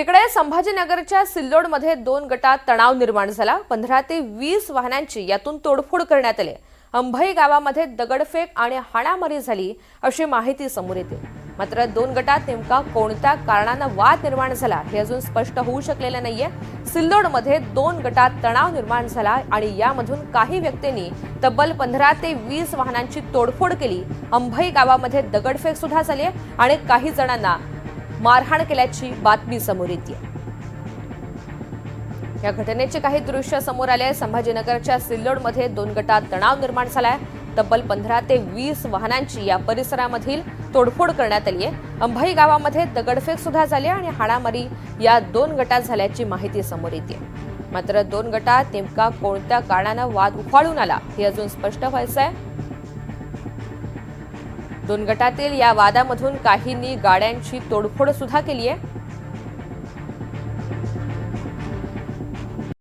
तिकडे संभाजीनगरच्या सिल्लोडमध्ये 2 गटात तणाव निर्माण झाला। 15 ते 20 वाहनांची यातून तोडफोड करण्यात आली। अंभई गावामध्ये दगडफेक आणि हाणामारी झाली अशी माहिती समोर येते। मात्र 2 गटात नेमका कोणत्या कारणाने वाद निर्माण झाला हे अजून स्पष्ट होऊ शकलेलं नाहीये। सिल्लोडमध्ये 2 गटात तणाव निर्माण झाला आणि यामधून काही व्यक्तींनी तब्बल 15 ते 20 वाहनांची तोडफोड केली। अंभई गावामध्ये दगडफेक सुद्धा झाली आणि काही जणांना मारहाण केल्याची बातमी समोर येते। या घटनेचे काही दृश्य समोर आले। संभाजीनगरच्या सिल्लोडमध्ये 2 गटात तणाव निर्माण झालाय। तब्बल 15 ते 20 वाहनांची या परिसरामधील तोडफोड करण्यात आली आहे। अंभई गावामध्ये दगडफेक सुद्धा झाली आणि हाणामारी या 2 गटात झाल्याची माहिती समोर येते। मात्र 2 गटात नेमका कोणत्या कारणाने वाद उफाळून आला हे अजून स्पष्ट व्हायचंय। 2 गटातील या वादामधून काहींनी गाड्यांची तोडफोड सुद्धा केली आहे।